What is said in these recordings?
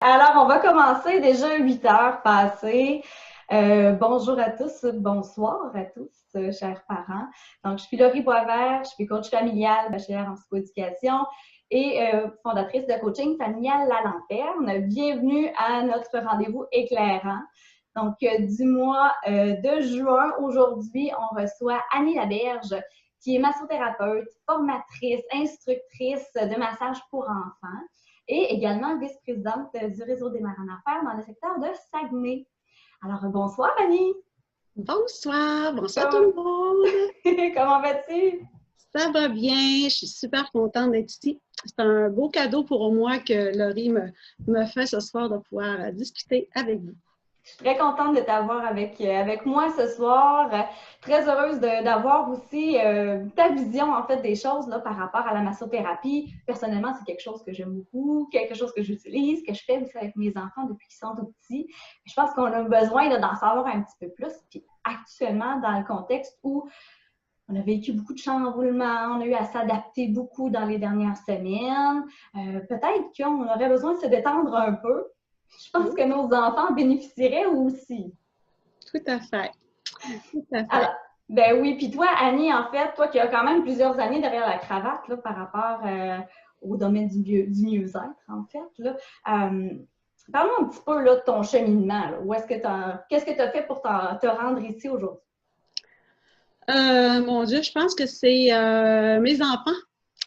Alors, on va commencer déjà 8 heures passées. Bonjour à tous, bonsoir à tous, chers parents. Donc, je suis Laurie Boisvert, je suis coach familial, bachelière en psychoéducation et fondatrice de coaching familial La Lanterne. Bienvenue à notre rendez-vous éclairant. Donc, du mois de juin, aujourd'hui, on reçoit Annie Laberge, qui est massothérapeute, formatrice, instructrice de massage pour enfants et également vice-présidente du réseau des marins d'affaires dans le secteur de Saguenay. Alors, bonsoir, Annie! Bonsoir, bonsoir tout le monde! Comment vas-tu? Ça va bien, je suis super contente d'être ici. C'est un beau cadeau pour moi que Laurie me fait ce soir de pouvoir discuter avec vous. Je suis très contente de t'avoir avec moi ce soir. Très heureuse d'avoir aussi ta vision en fait des choses là, par rapport à la massothérapie. Personnellement, c'est quelque chose que j'aime beaucoup, quelque chose que j'utilise, que je fais aussi avec mes enfants depuis qu'ils sont tout petits. Je pense qu'on a besoin d'en savoir un petit peu plus. Puis actuellement, dans le contexte où on a vécu beaucoup de chamboulements, on a eu à s'adapter beaucoup dans les dernières semaines. Peut-être qu'on aurait besoin de se détendre un peu. Je pense que nos enfants bénéficieraient aussi. Tout à fait. Tout à fait. Alors, ben oui, puis toi, Annie, en fait, toi qui as quand même plusieurs années derrière la cravate là, par rapport au domaine du mieux-être, en fait, là, parle-moi un petit peu là, de ton cheminement. Là. Qu'est-ce que tu as fait pour te rendre ici aujourd'hui? Mon Dieu, je pense que c'est mes enfants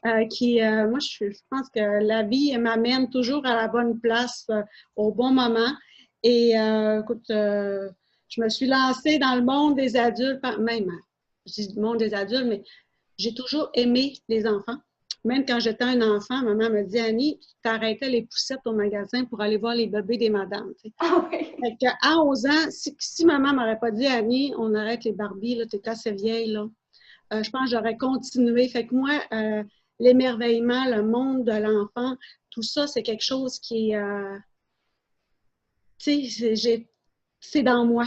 moi, je pense que la vie m'amène toujours à la bonne place au bon moment. Et écoute, je me suis lancée dans le monde des adultes, même, je dis le monde des adultes, mais j'ai toujours aimé les enfants. Même quand j'étais un enfant, maman me dit, Annie, tu t'arrêtais les poussettes au magasin pour aller voir les bébés des madames. Tu sais. Ah oui! Fait qu'à 11 ans, si maman m'aurait pas dit, Annie, on arrête les Barbies, là, t'es assez vieille, là. Je pense que j'aurais continué. Fait que moi, l'émerveillement, le monde de l'enfant, tout ça, c'est quelque chose qui est, tu sais, c'est dans moi.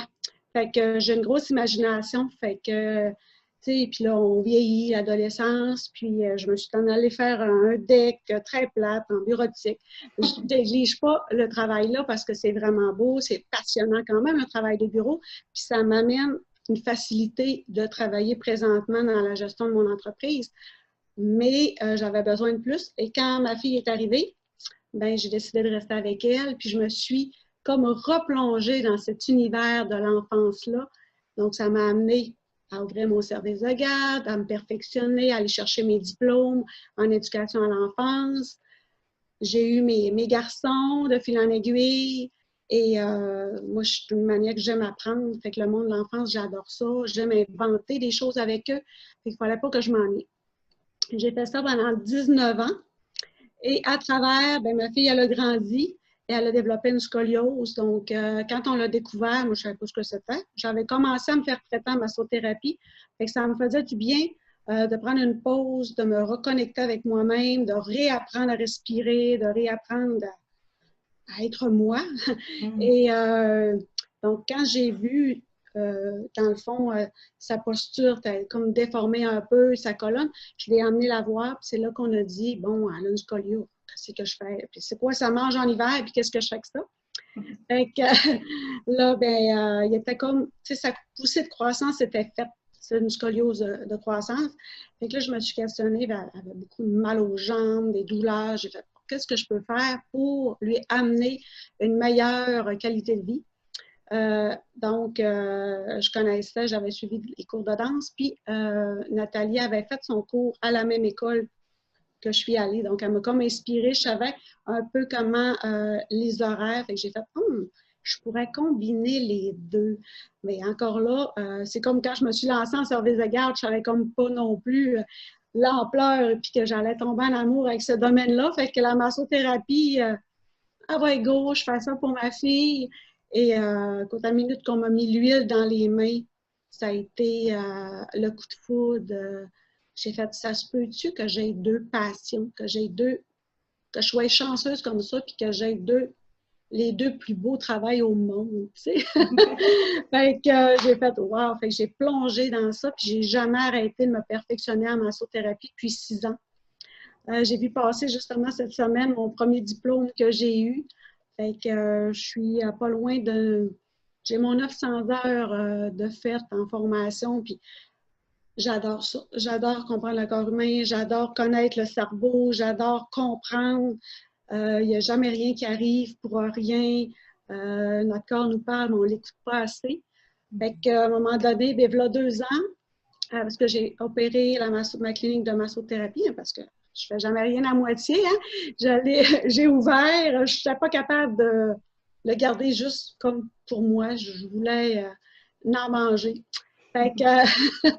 Fait que j'ai une grosse imagination. Fait que, tu sais, puis là, on vieillit, l'adolescence, puis je me suis en allée faire un deck très plate en bureautique. Je ne néglige pas le travail là parce que c'est vraiment beau, c'est passionnant quand même, le travail de bureau, puis ça m'amène une facilité de travailler présentement dans la gestion de mon entreprise. Mais j'avais besoin de plus. Et quand ma fille est arrivée, ben, j'ai décidé de rester avec elle, puis je me suis comme replongée dans cet univers de l'enfance-là. Donc, ça m'a amené à ouvrir mon service de garde, à me perfectionner, à aller chercher mes diplômes en éducation à l'enfance. J'ai eu mes garçons de fil en aiguille. Et moi, je suis une manière que j'aime apprendre. Fait que le monde de l'enfance, j'adore ça. J'aime inventer des choses avec eux. Fait qu'il ne fallait pas que je m'ennuie. J'ai fait ça pendant 19 ans. Et à travers, ben, ma fille, elle a grandi et elle a développé une scoliose. Donc, quand on l'a découvert, moi, je ne savais pas ce que c'était. J'avais commencé à me faire traiter en massothérapie. Fait que ça me faisait du bien de prendre une pause, de me reconnecter avec moi-même, de réapprendre à respirer, de réapprendre à être moi. Et donc, quand j'ai vu, dans le fond, sa posture comme déformée un peu, sa colonne, je l'ai emmenée la voir, puis c'est là qu'on a dit, bon, elle a une scoliose, qu'est-ce que je fais? Puis c'est quoi, ça mange en hiver, puis qu'est-ce que je fais avec ça? Fait que là, ben, il était comme, tu sais, sa poussée de croissance était faite. C'est une scoliose de croissance. Fait que là, je me suis questionnée, ben, elle avait beaucoup de mal aux jambes, des douleurs. J'ai fait, qu'est-ce que je peux faire pour lui amener une meilleure qualité de vie? Donc, je connaissais, j'avais suivi les cours de danse, puis Nathalie avait fait son cours à la même école que je suis allée. Donc, elle m'a comme inspirée. Je savais un peu comment les horaires. Fait que j'ai fait, je pourrais combiner les deux. Mais encore là, c'est comme quand je me suis lancée en service de garde, je savais comme pas non plus l'ampleur, puis que j'allais tomber en amour avec ce domaine-là. Fait que la massothérapie, ah ouais, go, je fais ça pour ma fille. Et quand à la minute qu'on m'a mis l'huile dans les mains, ça a été le coup de foudre. J'ai fait, ça se peut-tu que j'ai deux passions, que je sois chanceuse comme ça, puis que j'ai les deux plus beaux travails au monde, tu sais. Fait que j'ai fait, wow, fait que j'ai plongé dans ça, puis j'ai jamais arrêté de me perfectionner en massothérapie depuis 6 ans. J'ai vu passer justement cette semaine mon premier diplôme que j'ai eu. Fait que je suis pas loin de... J'ai mon 900 heures de fait en formation, puis j'adore ça. J'adore comprendre le corps humain, j'adore connaître le cerveau, j'adore comprendre. Il n'y a jamais rien qui arrive pour rien. Notre corps nous parle, mais on ne l'écoute pas assez. Fait qu'à un moment donné, bien, voilà 2 ans, parce que j'ai opéré ma clinique de massothérapie, hein, parce que je ne fais jamais rien à moitié. Hein. J'ai ouvert, je ne suis pas capable de le garder juste comme pour moi. Je voulais en manger. Fait que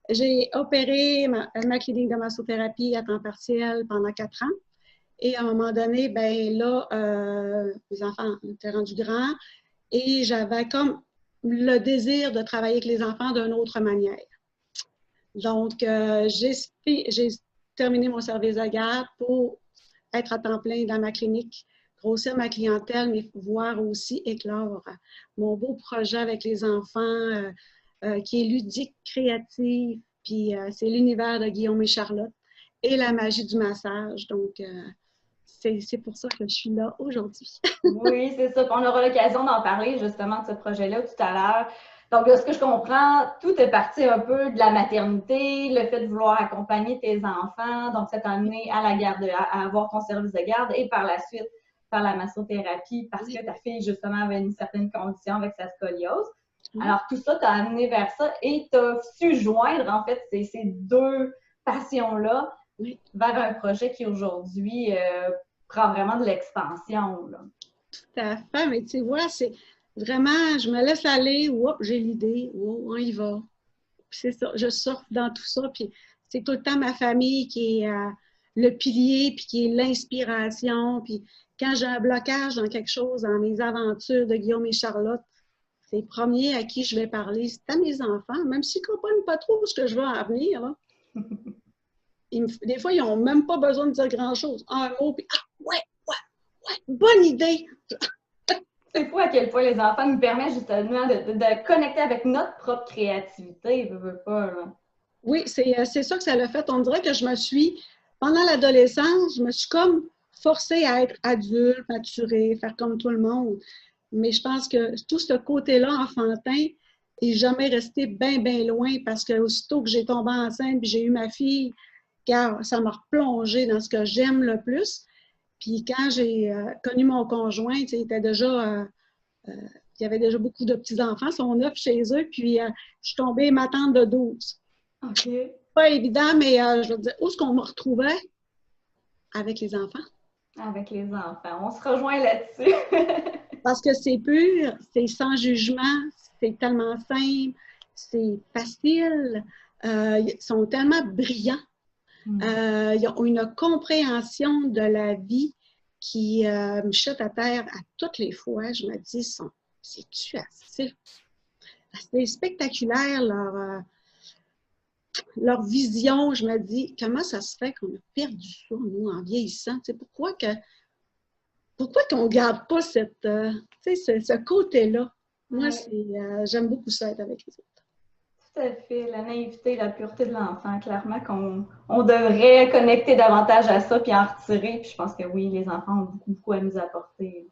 j'ai opéré ma clinique de massothérapie à temps partiel pendant 4 ans. Et à un moment donné, ben là, les enfants étaient rendus grands et j'avais comme le désir de travailler avec les enfants d'une autre manière. Donc, j'ai terminé mon service de garde pour être à temps plein dans ma clinique, grossir ma clientèle, mais voir aussi éclore mon beau projet avec les enfants qui est ludique, créatif, puis c'est l'univers de Guillaume et Charlotte et la magie du massage. Donc, c'est pour ça que je suis là aujourd'hui. Oui, c'est ça. On aura l'occasion d'en parler justement de ce projet-là tout à l'heure. Donc, de ce que je comprends, tout est parti un peu de la maternité, le fait de vouloir accompagner tes enfants, donc ça t'a amené à la garde, à avoir ton service de garde et par la suite faire la massothérapie parce que ta fille justement avait une certaine condition avec sa scoliose. Alors, tout ça t'a amené vers ça et t'as su joindre en fait ces deux passions-là vers un projet qui aujourd'hui prend vraiment de l'expansion. Tout à fait, mais tu vois, c'est vraiment, je me laisse aller, j'ai l'idée, on y va. C'est ça, je surfe dans tout ça, puis c'est tout le temps ma famille qui est le pilier, puis qui est l'inspiration, puis quand j'ai un blocage dans quelque chose, dans mes aventures de Guillaume et Charlotte, c'est les premiers à qui je vais parler, c'est à mes enfants, même s'ils ne comprennent pas trop ce que je veux en venir. Là. Des fois, ils n'ont même pas besoin de dire grand-chose. Un mot, puis ouais, bonne idée! C'est fou à quel point les enfants nous permettent justement de connecter avec notre propre créativité, veux pas. Là. Oui, c'est ça que ça l'a fait. On dirait que pendant l'adolescence, je me suis comme forcée à être adulte, maturée, faire comme tout le monde. Mais je pense que tout ce côté-là enfantin est jamais resté bien, bien loin parce que aussitôt que j'ai tombé enceinte et j'ai eu ma fille, car ça m'a replongée dans ce que j'aime le plus. Puis quand j'ai connu mon conjoint, il était déjà, il y avait déjà beaucoup de petits-enfants, ils sont 9 chez eux, puis je suis tombée ma tante de 12. OK. Pas évident, mais je veux dire, où est-ce qu'on me retrouvait? Avec les enfants. Avec les enfants. On se rejoint là-dessus. Parce que c'est pur, c'est sans jugement, c'est tellement simple, c'est facile, ils sont tellement brillants. Ils ont une compréhension de la vie qui me chute à terre à toutes les fois. Je me dis, c'est-tu assez? C'est spectaculaire leur vision. Je me dis, comment ça se fait qu'on a perdu ça, nous, en vieillissant? C'est pourquoi qu'on ne garde pas ce côté-là? Moi, j'aime beaucoup ça, être avec les autres. Tout à fait. La naïveté, la pureté de l'enfant, clairement qu'on devrait connecter davantage à ça puis en retirer. Puis je pense que oui, les enfants ont beaucoup, beaucoup à nous apporter.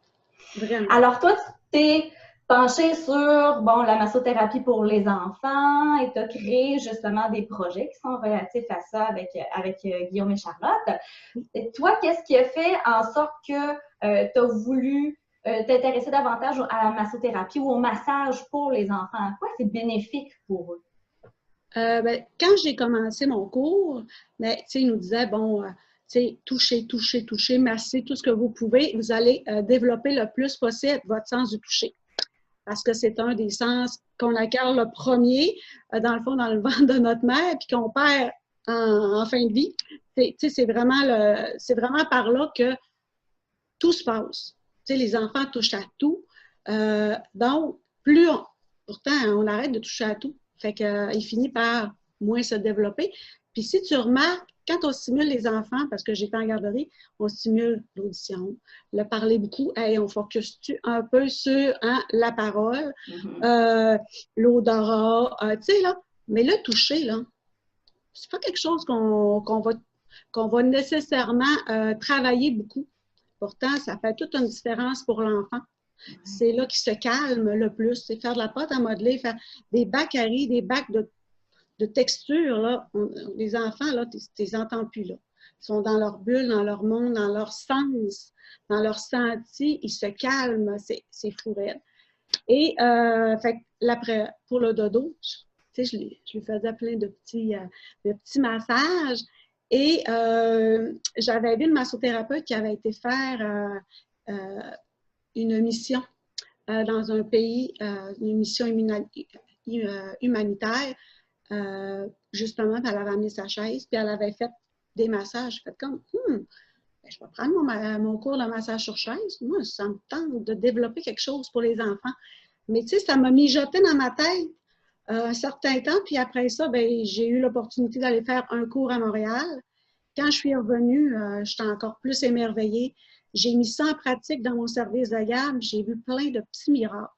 Vraiment. Alors toi, tu t'es penchée sur la massothérapie pour les enfants et tu as créé justement des projets qui sont relatifs à ça avec Guillaume et Charlotte. Et toi, qu'est-ce qui a fait en sorte que tu as voulu t'intéresser davantage à la massothérapie ou au massage pour les enfants? Quoi c'est bénéfique pour eux? Quand j'ai commencé mon cours, il nous disait, toucher, toucher, toucher, masser, tout ce que vous pouvez, vous allez développer le plus possible votre sens du toucher. Parce que c'est un des sens qu'on acquiert le premier, dans le fond, dans le ventre de notre mère, puis qu'on perd en fin de vie. C'est vraiment par là que tout se passe. Les enfants touchent à tout. Donc, pourtant, on arrête de toucher à tout. Fait qu'il finit par moins se développer. Puis si tu remarques, quand on stimule les enfants, parce que j'étais en garderie, on stimule l'audition, le parler beaucoup, on focus un peu sur la parole, l'odorat, là. Mais le toucher, là, c'est pas quelque chose qu'on va nécessairement travailler beaucoup. Pourtant, ça fait toute une différence pour l'enfant. C'est là qu'il se calme le plus. C'est faire de la pâte à modeler, faire des bacs à riz, des bacs de texture. Là. Les enfants, là, tu les entends plus. Là. Ils sont dans leur bulle, dans leur monde, dans leur sens, dans leur senti. Ils se calment. C'est fou raide. Et fait, après, pour le dodo, tu sais, je lui faisais plein de petits massages. Et j'avais vu une massothérapeute qui avait été faire une mission dans un pays, une mission humanitaire. Justement, elle avait amené sa chaise, puis elle avait fait des massages. J'ai fait comme, je vais prendre mon cours de massage sur chaise. Moi, ça me tente de développer quelque chose pour les enfants. Mais tu sais, ça m'a mijoté dans ma tête un certain temps. Puis après ça, ben, j'ai eu l'opportunité d'aller faire un cours à Montréal. Quand je suis revenue, j'étais encore plus émerveillée. J'ai mis ça en pratique dans mon service de garde. J'ai vu plein de petits miracles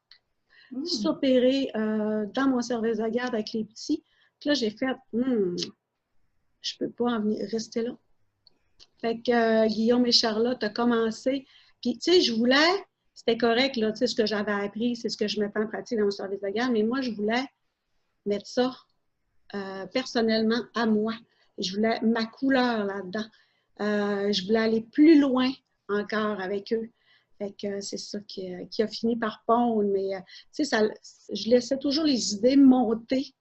s'opérer dans mon service de garde avec les petits. Puis là, j'ai fait, je peux pas rester là. Fait que Guillaume et Charlotte ont commencé. Puis, tu sais, je voulais, c'était correct, là, tu sais, ce que j'avais appris, c'est ce que je mettais en pratique dans mon service de garde, mais moi, je voulais mettre ça personnellement à moi. Je voulais ma couleur là-dedans. Je voulais aller plus loin encore avec eux. Fait que c'est ça qui a fini par pondre. Mais, tu sais, je laissais toujours les idées monter,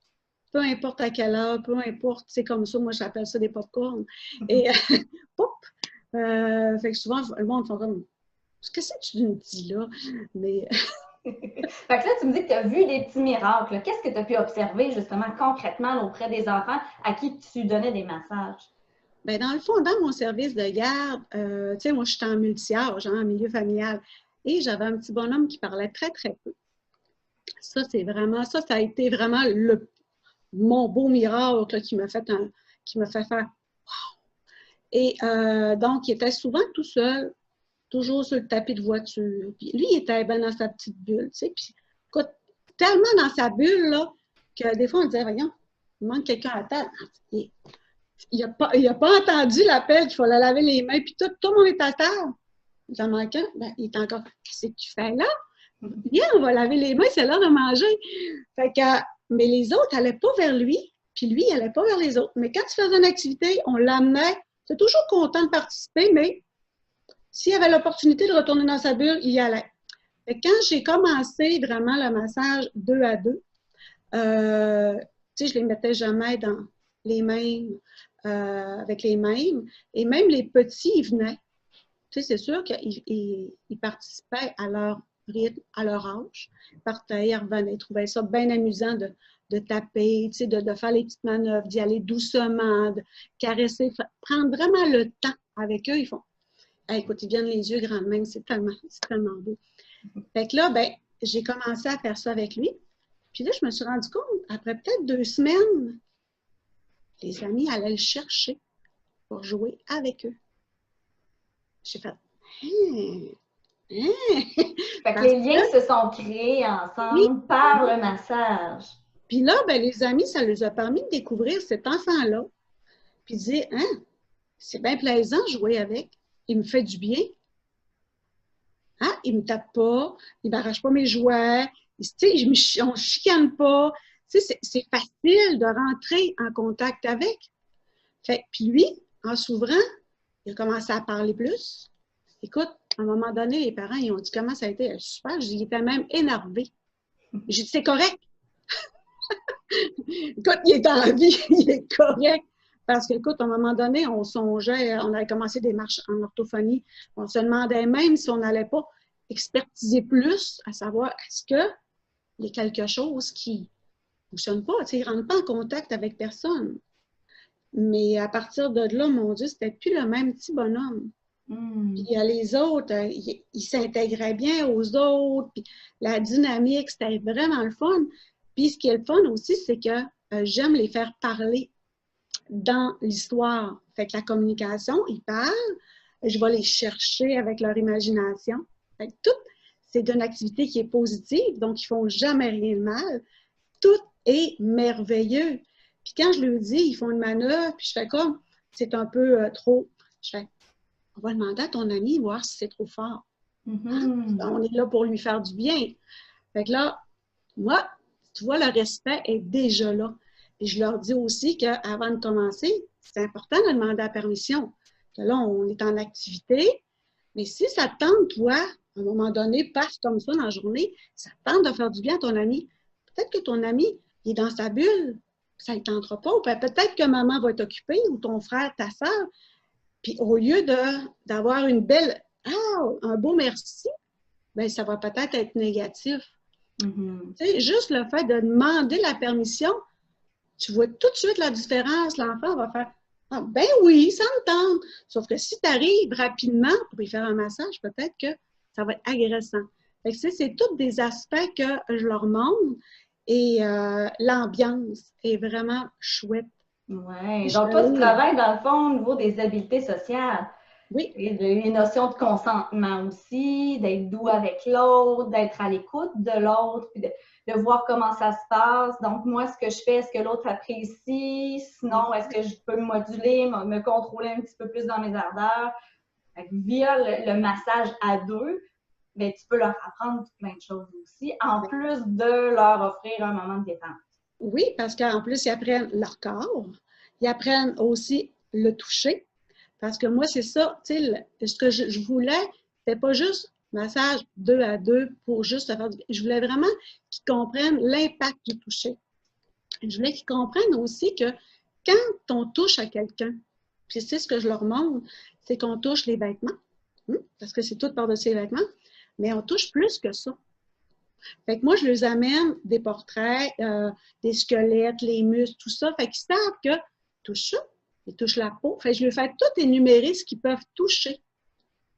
peu importe à quelle heure, peu importe, c'est comme ça, moi, j'appelle ça des pop-corn. Et, pop! Fait que souvent, le monde fait comme, qu'est-ce que tu me dis là? Mais... Fait que là, tu me dis que tu as vu des petits miracles. Qu'est-ce que tu as pu observer, justement, concrètement, auprès des enfants à qui tu donnais des massages? Bien, dans le fond, dans mon service de garde, tu sais, moi, je suis en multi-âge, en milieu familial, et j'avais un petit bonhomme qui parlait très, très peu. Ça, c'est vraiment, ça a été vraiment mon beau miracle là, qui m'a fait faire wow! Et donc, il était souvent tout seul, toujours sur le tapis de voiture. Puis lui, il était bien dans sa petite bulle, tu sais. Puis, écoute, tellement dans sa bulle, là, que des fois, on disait, voyons, il manque quelqu'un à table. Il n'a pas entendu l'appel qu'il fallait laver les mains, puis tout le monde est à table. Il en manque un, ben, il est encore, qu'est-ce que tu fais là? Viens, on va laver les mains, c'est l'heure de manger. Fait que, mais les autres n'allaient pas vers lui, puis lui, il n'allait pas vers les autres. Mais quand tu faisais une activité, on l'amenait. C'est toujours content de participer, mais s'il avait l'opportunité de retourner dans sa bulle, il y allait. Fait que quand j'ai commencé vraiment le massage 2 à 2, tu sais, je ne les mettais jamais dans les mêmes, avec les mêmes. Et même les petits, ils venaient. Tu sais, c'est sûr qu'ils participaient à leur rythme, à leur âge. Ils partaient, ils revenaient, ils trouvaient ça bien amusant de taper, tu sais, de faire les petites manœuvres, d'y aller doucement, de caresser, prendre vraiment le temps avec eux. Ils font, hey, écoute, ils viennent les yeux grands de même, c'est tellement beau. Fait que là, ben, j'ai commencé à faire ça avec lui. Puis là, je me suis rendu compte, après peut-être 2 semaines, les amis allaient le chercher pour jouer avec eux. J'ai fait, Fait que les liens se sont créés ensemble par le massage. Puis là, ben, les amis, ça leur a permis de découvrir cet enfant-là. Puis de dire, c'est bien plaisant de jouer avec. Il me fait du bien. Il ne me tape pas, il ne m'arrache pas mes jouets, on ne chicane pas. C'est facile de rentrer en contact avec. Fait, puis lui, en s'ouvrant, il a commencé à parler plus. Écoute, à un moment donné, les parents, ils ont dit comment ça a été. Super, il était même énervé. J'ai dit, c'est correct. Écoute, il est en vie, il est correct. Parce qu'écoute, à un moment donné, on songeait, on avait commencé des marches en orthophonie. On se demandait même si on n'allait pas expertiser plus, à savoir, est-ce qu'il y a quelque chose qui ne fonctionne pas? Il ne rentre pas en contact avec personne. Mais à partir de là, mon Dieu, c'était plus le même petit bonhomme. Puis les autres, ils s'intégraient bien aux autres. Puis la dynamique, c'était vraiment le fun. Puis ce qui est le fun aussi, c'est que j'aime les faire parler dans l'histoire. Fait que la communication, ils parlent, je vais les chercher avec leur imagination. Fait que tout, c'est une activité qui est positive, donc ils ne font jamais rien de mal. Tout est merveilleux. Puis quand je leur dis, ils font une manœuvre, puis je fais comme, c'est un peu trop, je fais, on va demander à ton ami, voir si c'est trop fort. Mm-hmm. On est là pour lui faire du bien. Fait que là, moi, tu vois, le respect est déjà là. Et je leur dis aussi qu'avant de commencer, c'est important de demander la permission. Que là, on est en activité, mais si ça te tente, toi, à un moment donné, passe comme ça dans la journée, ça te tente de faire du bien à ton ami. Peut-être que ton ami, il est dans sa bulle, ça ne tentera pas. Ou peut-être que maman va être occupée, ou ton frère, ta soeur. Puis au lieu d'avoir une belle, un beau merci, bien, ça va peut-être être négatif. Mm-hmm. Tu sais, juste le fait de demander la permission, tu vois tout de suite la différence. L'enfant va faire ah, ben oui, ça me tente. Sauf que si tu arrives rapidement pour lui faire un massage, peut-être que ça va être agressant. Fait que, c'est tous des aspects que je leur montre et l'ambiance est vraiment chouette. Oui. Donc, toi, tu travailles dans le fond au niveau des habiletés sociales. Oui. Et les notions de consentement aussi, d'être doux avec l'autre, d'être à l'écoute de l'autre, puis de voir comment ça se passe. Donc, moi, ce que je fais, est-ce que l'autre apprécie? Sinon, est-ce que je peux me moduler, me contrôler un petit peu plus dans mes ardeurs? Via le massage à deux, bien, tu peux leur apprendre plein de choses aussi, en plus de leur offrir un moment de détente. Oui, parce qu'en plus, ils apprennent leur corps. Ils apprennent aussi le toucher. Parce que moi, c'est ça, tu sais, ce que je voulais, c'était pas juste massage 2 à 2 pour juste faire du bien. Je voulais vraiment qu'ils comprennent l'impact du toucher. Je voulais qu'ils comprennent aussi que quand on touche à quelqu'un, puis c'est ce que je leur montre, c'est qu'on touche les vêtements, parce que c'est tout par-dessus les vêtements, mais on touche plus que ça. Fait que moi, je les amène des portraits, des squelettes, les muscles, tout ça. Fait qu'ils savent que touche ça, ils touchent la peau. Fait que je leur fais tout énumérer ce qu'ils peuvent toucher.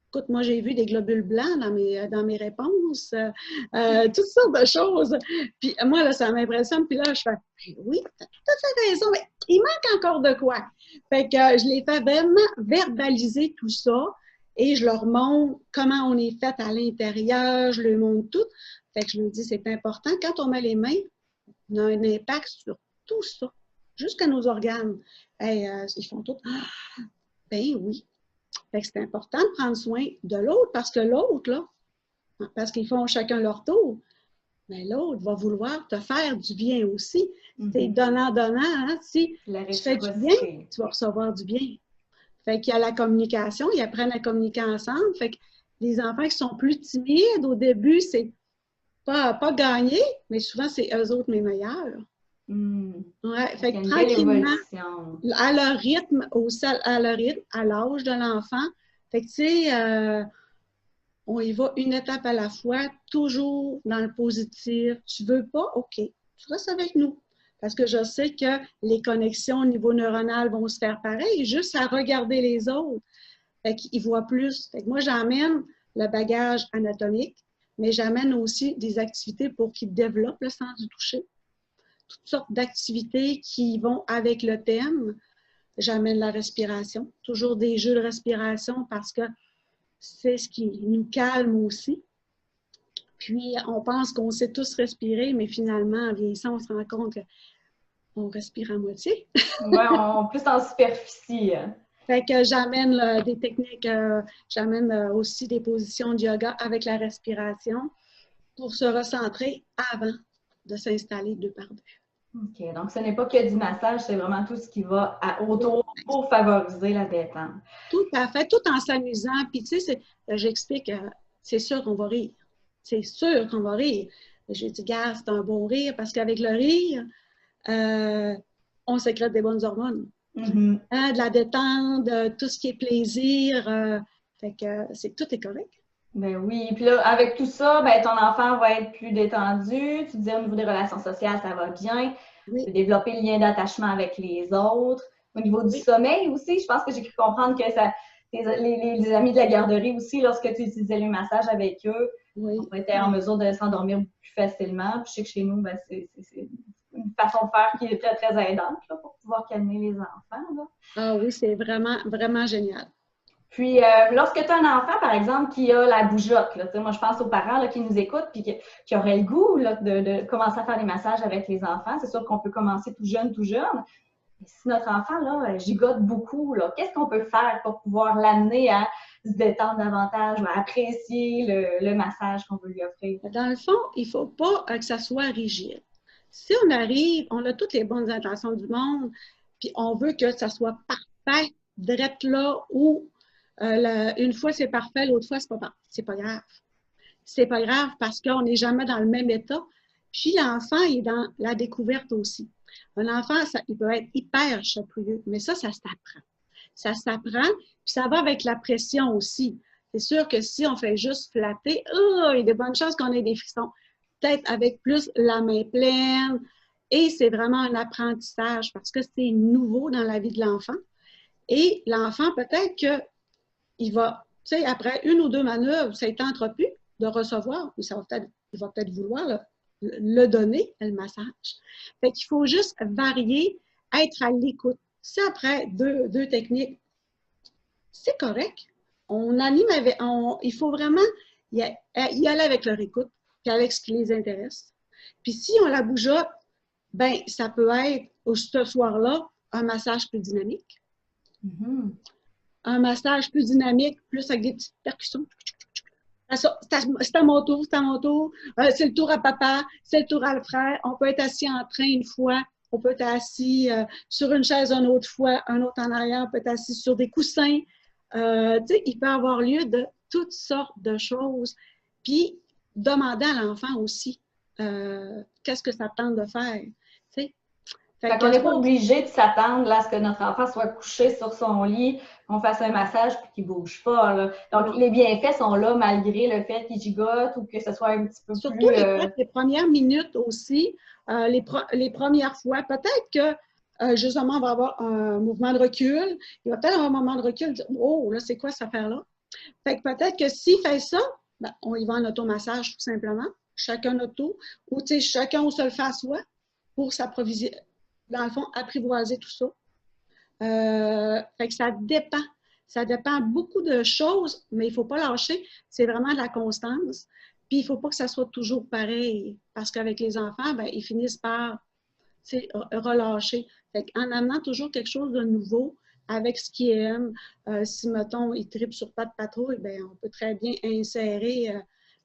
Écoute, moi, j'ai vu des globules blancs dans mes réponses, toutes sortes de choses. Puis moi, là, ça m'impressionne. Puis là, je fais oui, tu as tout à fait raison, mais il manque encore de quoi. Fait que je les fais vraiment verbaliser tout ça et je leur montre comment on est fait à l'intérieur, je leur montre tout. Fait que je leur dis, c'est important, quand on met les mains, on a un impact sur tout ça, jusqu'à nos organes. Ils font tout. Ah, ben oui. Fait que c'est important de prendre soin de l'autre parce que l'autre, là, parce qu'ils font chacun leur tour, mais l'autre va vouloir te faire du bien aussi. C'est donnant, hein? Si tu fais du bien, tu vas recevoir du bien. Fait qu'il y a la communication, ils apprennent à communiquer ensemble. Fait que les enfants qui sont plus timides, au début, c'est pas gagné, mais souvent, c'est eux autres mes meilleurs. Ouais, fait que tranquillement, à leur rythme, aussi à leur rythme, à l'âge de l'enfant. Fait que, tu sais, on y va une étape à la fois, toujours dans le positif. Tu veux pas? OK, tu restes avec nous. Parce que je sais que les connexions au niveau neuronal vont se faire pareil, juste à regarder les autres. Fait qu'ils voient plus. Fait que moi, j'emmène le bagage anatomique, mais j'amène aussi des activités pour qu'ils développent le sens du toucher. Toutes sortes d'activités qui vont avec le thème. J'amène la respiration, toujours des jeux de respiration parce que c'est ce qui nous calme aussi. Puis, on pense qu'on sait tous respirer, mais finalement, en vieillissant, on se rend compte qu'on respire à moitié. Oui, plus en superficie. Fait que j'amène des techniques, j'amène aussi des positions de yoga avec la respiration pour se recentrer avant de s'installer 2 par 2. OK. Donc, ce n'est pas que du massage, c'est vraiment tout ce qui va autour pour favoriser la détente. Tout à fait, tout en s'amusant. Puis, tu sais, j'explique, c'est sûr qu'on va rire. C'est sûr qu'on va rire. Je dis, gars, c'est un bon rire parce qu'avec le rire, on sécrète des bonnes hormones. De la détente, de tout ce qui est plaisir. Fait que tout est correct. Ben oui. Puis là, avec tout ça, ben, ton enfant va être plus détendu. Tu dis au niveau des relations sociales, ça va bien. Oui. De développer le lien d'attachement avec les autres. Au niveau du sommeil aussi, je pense que j'ai cru comprendre que ça, les amis de la garderie aussi, lorsque tu utilisais le massage avec eux, on était en mesure de s'endormir plus facilement. Puis je sais que chez nous, ben, c'est une façon de faire qui est très, très aidante là, pour pouvoir calmer les enfants. Là. Ah oui, c'est vraiment, vraiment génial. Puis, lorsque tu as un enfant, par exemple, qui a la bougeotte, là, moi, je pense aux parents là, qui nous écoutent et qui auraient le goût là, de commencer à faire des massages avec les enfants. C'est sûr qu'on peut commencer tout jeune. Si notre enfant, là, gigote beaucoup, là, qu'est-ce qu'on peut faire pour pouvoir l'amener à se détendre davantage ou à apprécier le massage qu'on veut lui offrir? Dans le fond, il ne faut pas que ça soit rigide. Si on arrive, on a toutes les bonnes intentions du monde, puis on veut que ça soit parfait, direct là, ou une fois c'est parfait, l'autre fois c'est pas parfait. C'est pas grave. C'est pas grave parce qu'on n'est jamais dans le même état. Puis l'enfant est dans la découverte aussi. Un enfant, il peut être hyper chatouilleux, mais ça s'apprend. Ça s'apprend, puis ça va avec la pression aussi. C'est sûr que si on fait juste flatter, il y a de bonnes chances qu'on ait des frissons. Peut-être avec plus la main pleine. Et c'est vraiment un apprentissage parce que c'est nouveau dans la vie de l'enfant. Et l'enfant, peut-être qu'il va, tu sais, après une ou deux manœuvres, ça ne tentera plus de recevoir, mais il va peut-être vouloir le donner, le massage. Fait qu'il faut juste varier, être à l'écoute. Si après deux techniques, c'est correct. On anime avec, il faut vraiment y aller avec leur écoute, puis avec ce qui les intéresse. Puis si on la bougeotte, ben ça peut être, ce soir-là, un massage plus dynamique. Mm-hmm. Un massage plus dynamique, plus avec des petites percussions. C'est à mon tour, c'est à mon tour. C'est le tour à papa, c'est le tour à le frère. On peut être assis en train une fois, on peut être assis sur une chaise une autre fois, un autre en arrière, on peut être assis sur des coussins. Il peut avoir lieu de toutes sortes de choses. Puis, demander à l'enfant aussi qu'est-ce que ça tente de faire. Fait qu'on n'est pas obligé de s'attendre à ce que notre enfant soit couché sur son lit, qu'on fasse un massage puis qu'il ne bouge pas. Là. Donc, les bienfaits sont là malgré le fait qu'il gigote ou que ce soit un petit peu surtout plus... Surtout les premières minutes aussi, les premières fois. Peut-être que, justement, on va avoir un mouvement de recul. Il va peut-être avoir un moment de recul, dire, oh, là, c'est quoi cette affaire-là? Fait que peut-être que s'il fait ça, ben, on y va en automassage tout simplement, chacun notre tour, ou chacun on se le fait à soi pour s'approvisionner, dans le fond, apprivoiser tout ça. Fait que ça dépend. Ça dépend beaucoup de choses, mais il ne faut pas lâcher. C'est vraiment de la constance. Puis il ne faut pas que ça soit toujours pareil, parce qu'avec les enfants, ben, ils finissent par relâcher. Fait en amenant toujours quelque chose de nouveau, avec ce qu'ils aiment. Si, mettons, ils tripent sur Pat' Patrouille, bien, on peut très bien insérer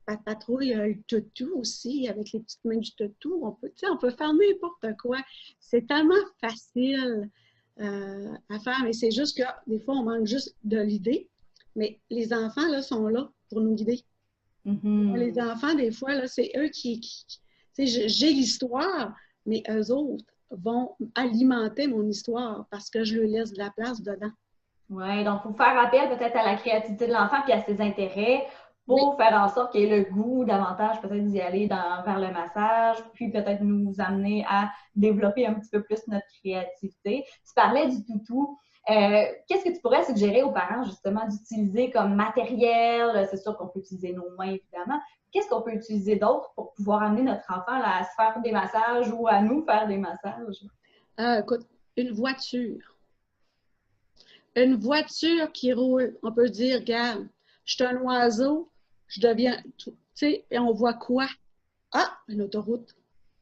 Pat' Patrouille, le toutou aussi, avec les petites mains du toutou. On peut faire n'importe quoi. C'est tellement facile à faire, mais c'est juste que des fois, on manque juste de l'idée. Mais les enfants, là, sont là pour nous guider. Mm-hmm. Les enfants, des fois, là, c'est eux qui j'ai l'histoire, mais eux autres vont alimenter mon histoire parce que je leur laisse de la place dedans. Oui, donc il faut faire appel peut-être à la créativité de l'enfant puis à ses intérêts pour faire en sorte qu'il ait le goût davantage peut-être d'y aller vers le massage, puis peut-être nous amener à développer un petit peu plus notre créativité. Tu parlais du toutou. Qu'est-ce que tu pourrais suggérer aux parents justement d'utiliser comme matériel? C'est sûr qu'on peut utiliser nos mains évidemment. Qu'est-ce qu'on peut utiliser d'autre pour pouvoir amener notre enfant là, à se faire des massages ou à nous faire des massages? Écoute, une voiture. Une voiture qui roule, on peut dire, regarde, je suis un oiseau, je deviens, tu sais, et on voit quoi? Ah, une autoroute.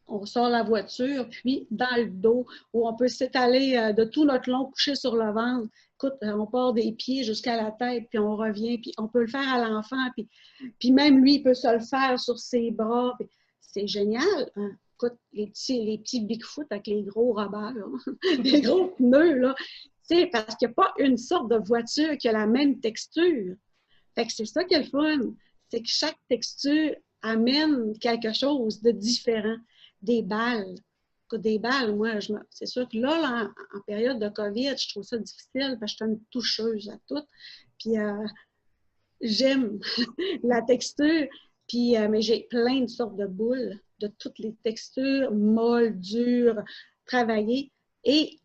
On sort la voiture, puis dans le dos, où on peut s'étaler de tout notre long couché sur le ventre. Écoute, on part des pieds jusqu'à la tête, puis on revient, puis on peut le faire à l'enfant, puis même lui, il peut se le faire sur ses bras. C'est génial. Hein? Écoute, les petits Bigfoot avec les gros robeurs, les gros pneus, là. Parce qu'il n'y a pas une sorte de voiture qui a la même texture. Fait que c'est ça qui est le fun. C'est que chaque texture amène quelque chose de différent. Des balles. Des balles, moi, c'est sûr que là, en période de COVID, je trouve ça difficile parce que je suis une toucheuse à tout. Puis j'aime la texture. Puis, mais j'ai plein de sortes de boules, de toutes les textures, molles, dures, travaillées. Et,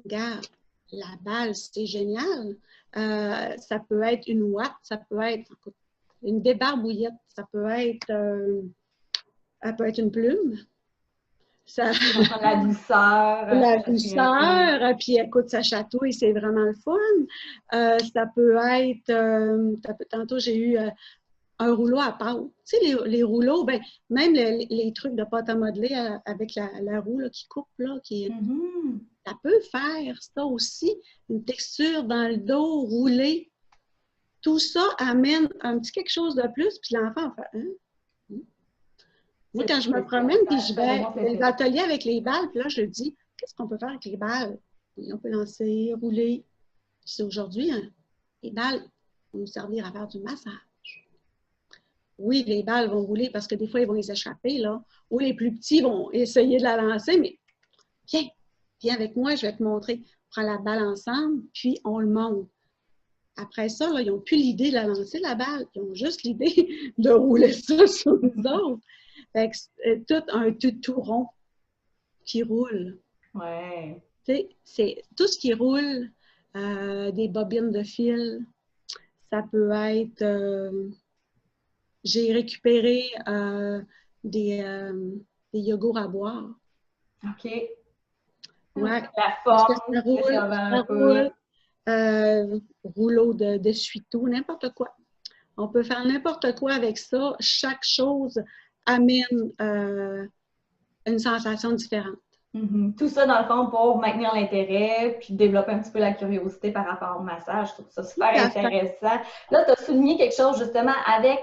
regarde, la balle, c'est génial. Ça peut être une ouate, ça peut être une débarbouillette, ça peut être une plume. La douceur. La douceur, puis écoute, ça chatouille, c'est vraiment le fun. Ça peut être, tantôt j'ai eu un rouleau à pâte. Tu sais, les rouleaux, ben, même les trucs de pâte à modeler avec la roue là, qui coupe, là, ça peut faire ça aussi, une texture dans le dos, roulé. Tout ça amène un petit quelque chose de plus, puis l'enfant fait hein? Moi, quand je me promène, puis je vais dans les ateliers avec les balles, puis là, je dis, qu'est-ce qu'on peut faire avec les balles? Et on peut lancer, rouler. C'est aujourd'hui, hein, les balles vont nous servir à faire du massage. Oui, les balles vont rouler parce que des fois, ils vont les échapper, là. Ou les plus petits vont essayer de la lancer, mais viens avec moi, je vais te montrer. On prend la balle ensemble, puis on le monte. Après ça, là, ils n'ont plus l'idée de la lancer, la balle. Ils ont juste l'idée de rouler ça sur nous autres. Fait que c'est un tout rond qui roule. Ouais. Tu sais, c'est tout ce qui roule, des bobines de fil. Ça peut être... j'ai récupéré des yogourts à boire. OK. Ouais. La forme, ça roule, rouleau d'essuie-tout, n'importe quoi. On peut faire n'importe quoi avec ça. Chaque chose amène une sensation différente. Tout ça, dans le fond, pour maintenir l'intérêt puis développer un petit peu la curiosité par rapport au massage. Je trouve ça super intéressant. Là, tu as souligné quelque chose, justement, avec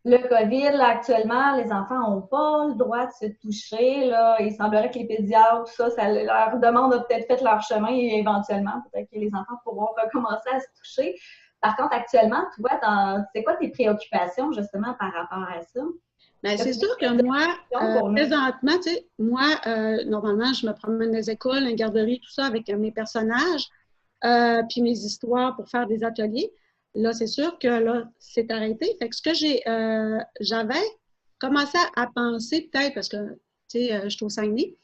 le COVID. Là, actuellement, les enfants n'ont pas le droit de se toucher. Là. Il semblerait que les pédiatres, tout ça, ça leur demande a peut-être fait leur chemin et éventuellement, peut-être que les enfants pourront recommencer à se toucher. Par contre, actuellement, toi, c'est quoi tes préoccupations, justement, par rapport à ça? Bien, c'est sûr que moi, présentement, tu sais, moi, normalement, je me promène dans les écoles, dans les garderies, tout ça, avec mes personnages, puis mes histoires pour faire des ateliers. Là, c'est sûr que là, c'est arrêté. Fait que ce que j'avais commencé à penser, peut-être, parce que, tu sais, je suis au Saguenay,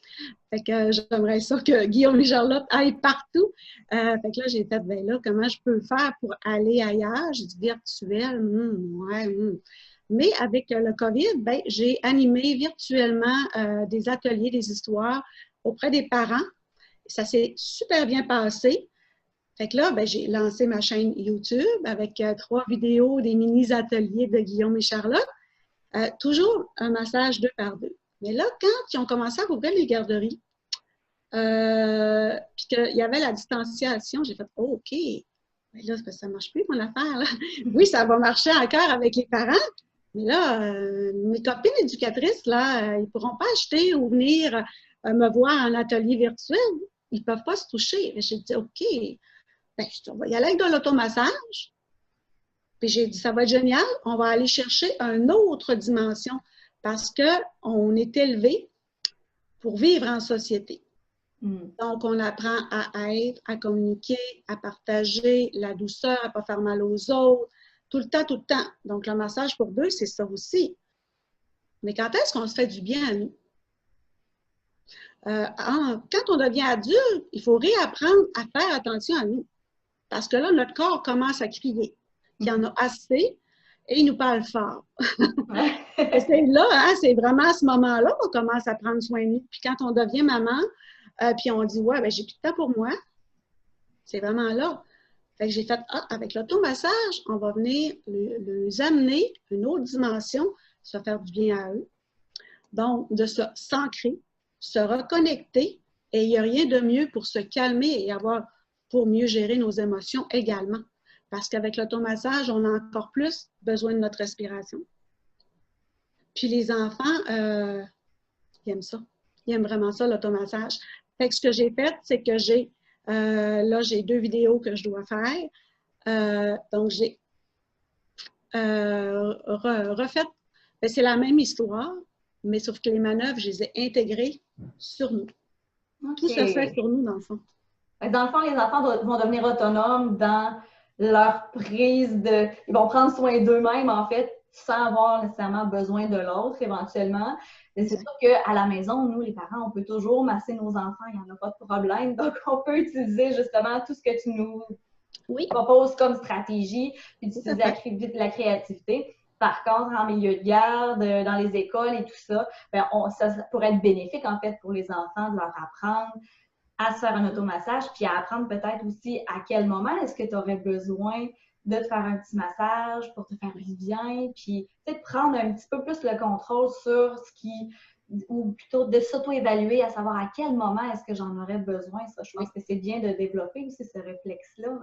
fait que j'aimerais ça que Guillaume et Charlotte aillent partout. Fait que là, j'ai fait, ben là, comment je peux faire pour aller ailleurs? J'ai dit virtuel, ouais. Mais avec le COVID, ben, j'ai animé virtuellement des ateliers, des histoires auprès des parents. Ça s'est super bien passé. Fait que là, ben, j'ai lancé ma chaîne YouTube avec 3 vidéos des mini-ateliers de Guillaume et Charlotte. Toujours un massage 2 par 2. Mais là, quand ils ont commencé à rouvrir les garderies, puis qu'il y avait la distanciation, j'ai fait oh, OK, mais là, ça ne marche plus, mon affaire. Là. Oui, ça va marcher encore avec les parents, mais là, mes copines éducatrices, là, ils ne pourront pas acheter ou venir me voir en atelier virtuel. Ils ne peuvent pas se toucher. J'ai dit OK, ben, on va y aller avec de l'automassage. Puis j'ai dit, ça va être génial, on va aller chercher une autre dimension parce qu'on est élevé pour vivre en société. Donc, on apprend à être, à communiquer, à partager, la douceur, à ne pas faire mal aux autres, tout le temps, tout le temps. Donc, le massage pour 2, c'est ça aussi. Mais quand est-ce qu'on se fait du bien à nous? Quand on devient adulte, il faut réapprendre à faire attention à nous. Parce que là, notre corps commence à crier qu'il y en a assez et il nous parle fort. C'est là, hein, c'est vraiment à ce moment-là qu'on commence à prendre soin de nous. Puis quand on devient maman, puis on dit, ouais, ben, j'ai plus de temps pour moi, c'est vraiment là. Fait que j'ai fait, avec l'automassage, on va venir les amener une autre dimension, se faire du bien à eux. Donc, de se s'ancrer, se reconnecter, et il n'y a rien de mieux pour se calmer et pour mieux gérer nos émotions également. Parce qu'avec l'automassage, on a encore plus besoin de notre respiration. Puis les enfants, ils aiment ça. Ils aiment vraiment ça, l'automassage. Fait que ce que j'ai fait, c'est que j'ai 2 vidéos que je dois faire. Donc, j'ai refait, ben, c'est la même histoire, mais sauf que les manœuvres, je les ai intégrées sur nous. Okay. Tout se fait sur nous, dans le fond. Dans le fond, les enfants vont devenir autonomes dans leur prise de... Ils vont prendre soin d'eux-mêmes, en fait, sans avoir nécessairement besoin de l'autre, éventuellement. Mais c'est sûr qu'à la maison, nous, les parents, on peut toujours masser nos enfants, il n'y en a pas de problème. Donc, on peut utiliser justement tout ce que tu nous proposes comme stratégie, puis utiliser la créativité. Par contre, en milieu de garde, dans les écoles et tout ça, ben, ça pourrait être bénéfique, en fait, pour les enfants de leur apprendre à se faire un automassage, puis à apprendre peut-être aussi à quel moment est-ce que tu aurais besoin de te faire un petit massage pour te faire du bien, puis peut-être prendre un petit peu plus le contrôle sur ce qui, ou plutôt de s'auto-évaluer à savoir à quel moment est-ce que j'en aurais besoin. Ça, je pense que c'est bien de développer aussi ce réflexe-là.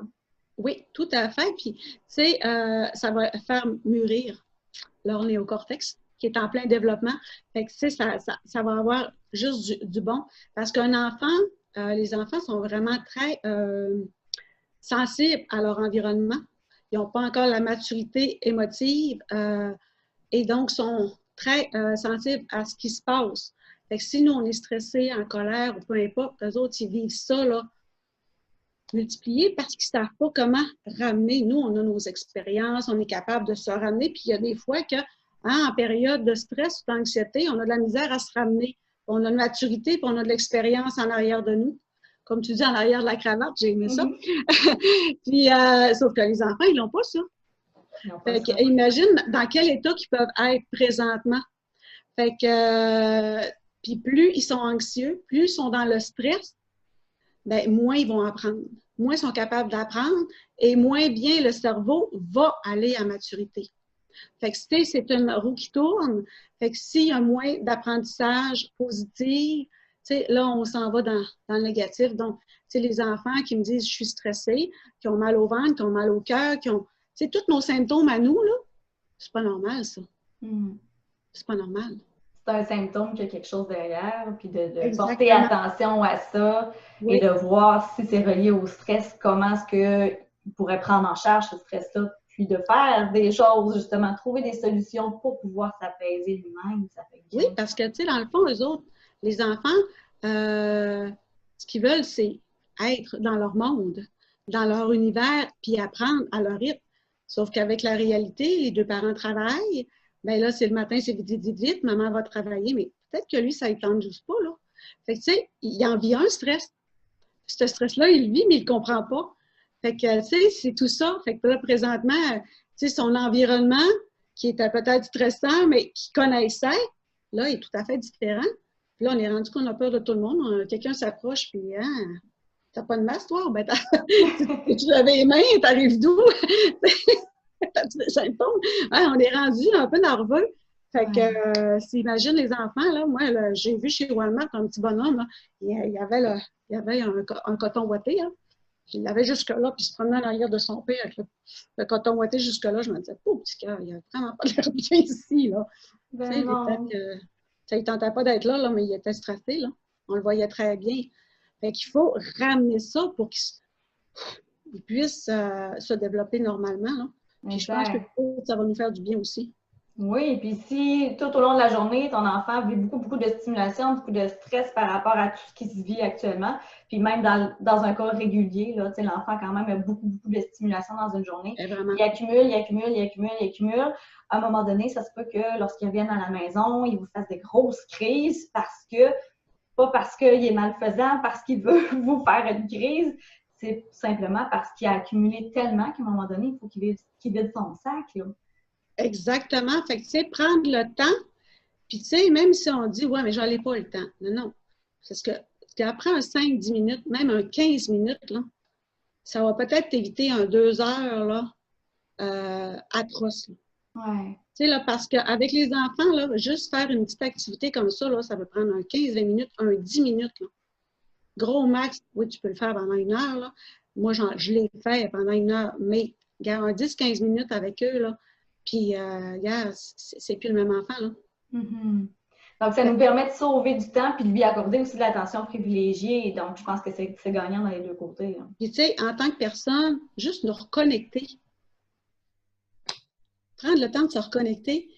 Oui, tout à fait. Puis, tu sais, ça va faire mûrir leur néocortex qui est en plein développement. Fait que, tu sais, ça va avoir juste du bon. Parce qu'un enfant, les enfants sont vraiment très sensibles à leur environnement. Ils n'ont pas encore la maturité émotive et donc sont très sensibles à ce qui se passe. Fait que si nous, on est stressé, en colère ou peu importe, eux autres, ils vivent ça, là, multiplié parce qu'ils ne savent pas comment ramener. Nous, on a nos expériences, on est capable de se ramener, puis il y a des fois que, hein, en période de stress ou d'anxiété, on a de la misère à se ramener. On a de maturité, puis on a de l'expérience en arrière de nous. Comme tu dis, en arrière de la cravate, j'ai aimé ça. Puis, sauf que les enfants, ils n'ont pas ça. Fait que, imagine dans quel état ils peuvent être présentement. Fait que, puis plus ils sont anxieux, plus ils sont dans le stress, bien, moins ils vont apprendre. Moins ils sont capables d'apprendre et moins bien le cerveau va aller à maturité. Fait que c'est une roue qui tourne. Fait que s'il y a moins d'apprentissage positif, là, on s'en va dans le négatif. Donc, les enfants qui me disent « je suis stressée », qui ont mal au ventre, qui ont mal au cœur, qui ont... tous nos symptômes à nous, là, c'est pas normal, ça. C'est pas normal. C'est un symptôme qu'il y a quelque chose derrière, puis de porter attention à ça et de voir si c'est relié au stress, comment est-ce qu'il pourrait prendre en charge ce stress-là, puis de faire des choses, justement, trouver des solutions pour pouvoir s'apaiser lui-même. Oui, parce que, tu sais, dans le fond, eux autres, les enfants, ce qu'ils veulent, c'est être dans leur monde, dans leur univers, puis apprendre à leur rythme. Sauf qu'avec la réalité, les deux parents travaillent. Bien là, c'est le matin, c'est vite, vite, vite, maman va travailler, mais peut-être que lui, ça ne tente juste pas, là. Fait que, tu sais, il en vit un stress. Ce stress-là, il le vit, mais il ne le comprend pas. Fait que, tu sais, c'est tout ça. Fait que là, présentement, tu sais, son environnement, qui était peut-être stressant, mais qu'il connaissait, là, est tout à fait différent. Puis là, on est rendu qu'on a peur de tout le monde. Quelqu'un s'approche, puis, hein, t'as pas de masque, toi? Ben, tu laves les mains, t'arrives d'où? T'as-tu des symptômes? Hein, on est rendu un peu nerveux. Fait que, s'imagine les enfants, là, moi, là, j'ai vu chez Walmart un petit bonhomme, là, il y avait un coton ouaté, hein. Il l'avait jusque-là, puis il se promenait en arrière de son père avec le coton ouaté jusque-là. Je me disais, oh, petit cœur, il a vraiment pas l'air bien ici, là. Ben tu sais, il ne tentait pas d'être là, mais il était stressé, là. On le voyait très bien. Fait qu'il faut ramener ça pour qu'il puisse se développer normalement, là. Puis je pense que ça va nous faire du bien aussi. Oui, puis si tout au long de la journée, ton enfant vit beaucoup, beaucoup de stimulation, beaucoup de stress par rapport à tout ce qui se vit actuellement, puis même dans un cas régulier, là, l'enfant quand même a beaucoup, beaucoup de stimulation dans une journée. Il accumule, il accumule, il accumule, il accumule. À un moment donné, ça se peut que lorsqu'il revienne à la maison, il vous fasse des grosses crises pas parce qu'il est malfaisant, parce qu'il veut vous faire une crise, c'est simplement parce qu'il a accumulé tellement qu'à un moment donné, il faut qu'il vide son sac, là. Exactement. Fait que, tu sais, prendre le temps, puis, tu sais, même si on dit, ouais, mais j'en ai pas le temps. Non, non. Parce qu'après un 5-10 minutes, même un 15 minutes, là, ça va peut-être t'éviter un 2 heures, là, atroce. Ouais. Tu sais, là, parce qu'avec les enfants, là, juste faire une petite activité comme ça, là, ça peut prendre un 15-20 minutes, un 10 minutes, là. Gros max, oui, tu peux le faire pendant 1 heure, là. Moi, je l'ai fait pendant 1 heure, mais, regarde, un 10-15 minutes avec eux, là, puis, regarde, c'est plus le même enfant, là. Mm-hmm. Donc, ça nous permet de sauver du temps puis de lui accorder aussi de l'attention privilégiée. Donc, je pense que c'est gagnant dans les deux côtés, hein. Puis, tu sais, en tant que personne, juste nous reconnecter. Prendre le temps de se reconnecter,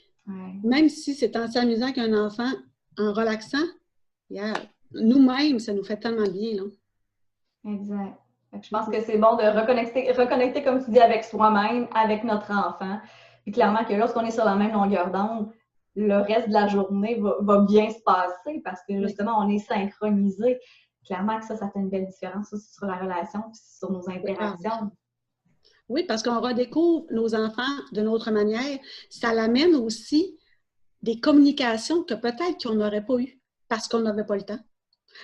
même si c'est en s'amusant qu'un enfant, en relaxant, regarde, nous-mêmes, ça nous fait tellement bien, là. Exact. Je pense que c'est bon de reconnecter, comme tu dis, avec soi-même, avec notre enfant. Puis clairement que lorsqu'on est sur la même longueur d'onde, le reste de la journée va bien se passer parce que justement, on est synchronisé. Clairement que ça fait une belle différence aussi sur la relation et sur nos interactions. Oui, parce qu'on redécouvre nos enfants d'une autre manière. Ça l'amène aussi des communications que peut-être qu'on n'aurait pas eues parce qu'on n'avait pas le temps.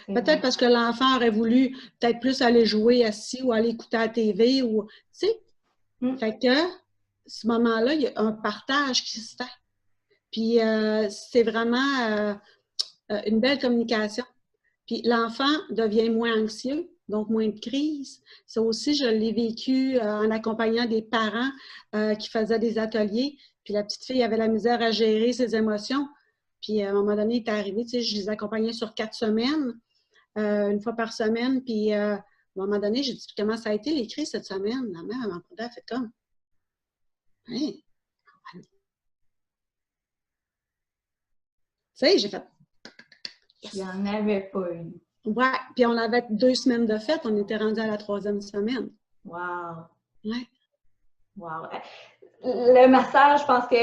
Peut-être parce que l'enfant aurait voulu peut-être plus aller jouer assis ou aller écouter la TV ou, tu sais. Fait que, ce moment-là, il y a un partage qui se fait. Puis, c'est vraiment une belle communication. Puis, l'enfant devient moins anxieux, donc moins de crise. Ça aussi, je l'ai vécu en accompagnant des parents qui faisaient des ateliers. Puis, la petite fille avait la misère à gérer ses émotions. Puis, à un moment donné, il est arrivé, tu sais, je les accompagnais sur 4 semaines, une fois par semaine. Puis, à un moment donné, j'ai dit, comment ça a été les crises cette semaine? La mère, elle m'a regardé, elle fait comme, hein? Tu sais, j'ai fait. Il n'y en avait pas une. Ouais, puis on avait 2 semaines de fête, on était rendu à la 3e semaine. Wow! Ouais. Wow! Le massage, je pense que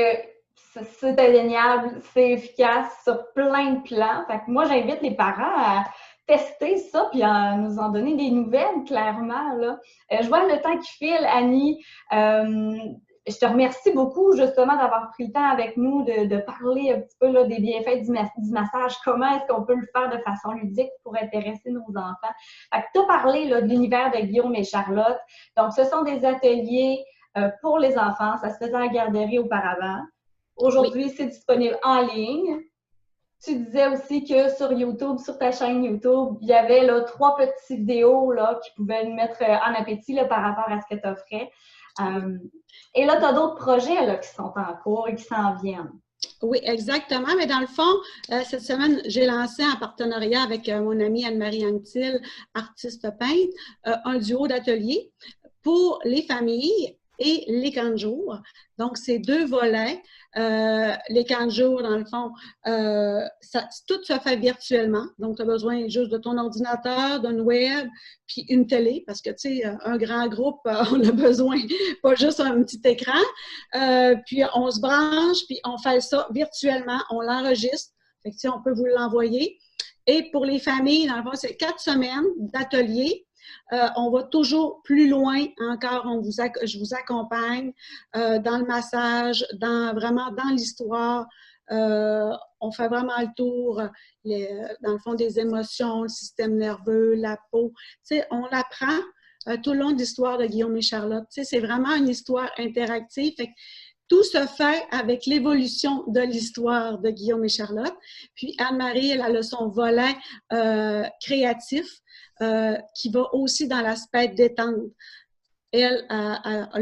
c'est indéniable, c'est efficace sur plein de plans. Fait que moi, j'invite les parents à tester ça puis à nous en donner des nouvelles, clairement. Là. Je vois le temps qui file, Annie. Je te remercie beaucoup, justement, d'avoir pris le temps avec nous de parler un petit peu là, des bienfaits du massage. Comment est-ce qu'on peut le faire de façon ludique pour intéresser nos enfants? Fait que tu as parlé là, de l'univers de Guillaume et Charlotte. Donc, ce sont des ateliers pour les enfants. Ça se faisait en garderie auparavant. Aujourd'hui, c'est disponible en ligne. Tu disais aussi que sur YouTube, sur ta chaîne YouTube, il y avait là, 3 petites vidéos là, qui pouvaient nous mettre en appétit là, par rapport à ce que tu offrais. Et là, tu as d'autres projets là, qui sont en cours et qui s'en viennent. Oui, exactement. Mais dans le fond, cette semaine, j'ai lancé en partenariat avec mon amie Anne-Marie Anctil, artiste peintre, un duo d'ateliers pour les familles et les camps de jour. Donc, c'est 2 volets. Les camps de jour, dans le fond, tout se fait virtuellement. Donc, tu as besoin juste de ton ordinateur, d'un web, puis une télé, parce que, tu sais, un grand groupe, on a besoin, pas juste un petit écran. Puis, on se branche, puis on fait ça virtuellement, on l'enregistre. Fait que, tu sais, on peut vous l'envoyer. Et pour les familles, dans le fond, c'est 4 semaines d'ateliers. On va toujours plus loin encore. Je vous accompagne dans le massage, vraiment dans l'histoire. On fait vraiment le tour, dans le fond, des émotions, le système nerveux, la peau. Tu sais, on apprend tout le long de l'histoire de Guillaume et Charlotte. Tu sais, c'est vraiment une histoire interactive. Fait que tout se fait avec l'évolution de l'histoire de Guillaume et Charlotte. Puis Anne-Marie, elle a son volet créatif qui va aussi dans l'aspect détente. Elle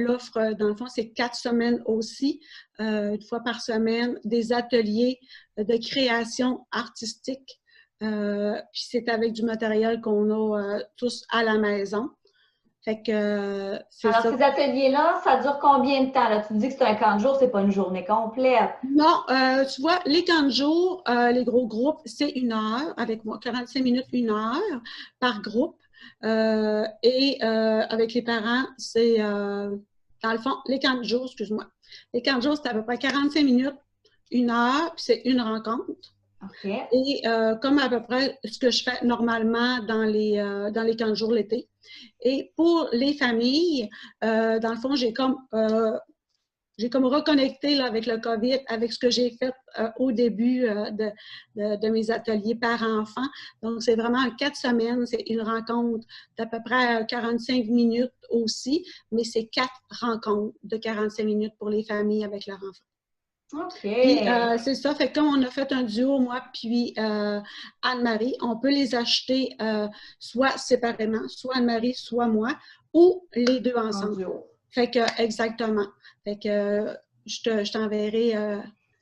offre, dans le fond, c'est 4 semaines aussi, une fois par semaine, des ateliers de création artistique. Puis c'est avec du matériel qu'on a tous à la maison. Fait que c'est Alors, ça. ces ateliers-là, ça dure combien de temps? Là? Tu dis que c'est un camp de jour, c'est pas une journée complète. Non, tu vois, les camps de jour, les gros groupes, c'est 1 heure avec moi, 45 minutes, 1 heure par groupe. Et avec les parents, c'est, dans le fond, les camps de jour, excuse-moi. Les camps de jour, c'est à peu près 45 minutes, 1 heure, puis c'est une rencontre. OK. Et comme à peu près ce que je fais normalement dans les camps de jour l'été. Et pour les familles, dans le fond, j'ai comme reconnecté là, avec le COVID, avec ce que j'ai fait au début de mes ateliers parents-enfants. Donc, c'est vraiment 4 semaines, c'est une rencontre d'à peu près 45 minutes aussi, mais c'est 4 rencontres de 45 minutes pour les familles avec leurs enfants. OK. Puis, c'est ça, fait que comme on a fait un duo, moi puis Anne-Marie, on peut les acheter soit séparément, soit Anne-Marie, soit moi, ou les 2 ensemble. Fait que, exactement. Fait que je t'enverrai.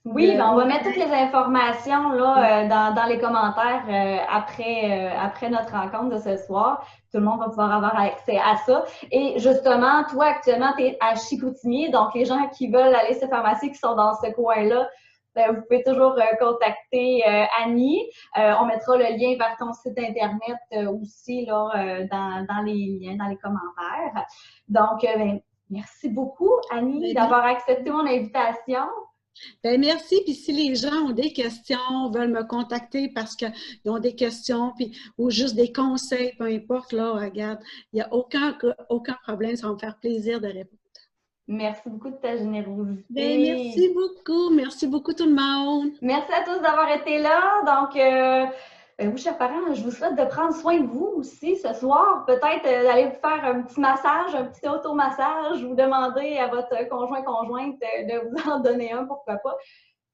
Oui, ben on va mettre toutes les informations là, dans les commentaires après notre rencontre de ce soir. Tout le monde va pouvoir avoir accès à ça. Et justement, toi, actuellement, tu es à Chicoutimi. Donc, les gens qui veulent aller se pharmacie, qui sont dans ce coin-là, ben, vous pouvez toujours contacter Annie. On mettra le lien vers ton site Internet aussi là, dans les liens, dans les commentaires. Donc, ben, merci beaucoup, Annie, d'avoir accepté mon invitation. Ben merci. Puis si les gens ont des questions, veulent me contacter parce qu'ils ont des questions puis, ou juste des conseils, peu importe, là, regarde, il n'y a aucun problème. Ça va me faire plaisir de répondre. Merci beaucoup de ta générosité. Ben, merci beaucoup. Merci beaucoup tout le monde. Merci à tous d'avoir été là. Donc, Vous, chers parents, je vous souhaite de prendre soin de vous aussi ce soir. Peut-être d'aller vous faire un petit massage, un petit automassage, ou demander à votre conjointe de vous en donner un, pourquoi pas.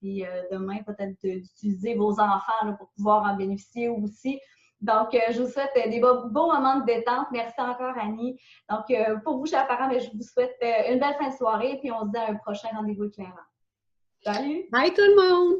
Puis demain, peut-être d'utiliser vos enfants là, pour pouvoir en bénéficier aussi. Donc, je vous souhaite des beaux moments de détente. Merci encore, Annie. Donc, pour vous, chers parents, je vous souhaite une belle fin de soirée, puis on se dit à un prochain rendez-vous éclairant. Salut! Bye tout le monde!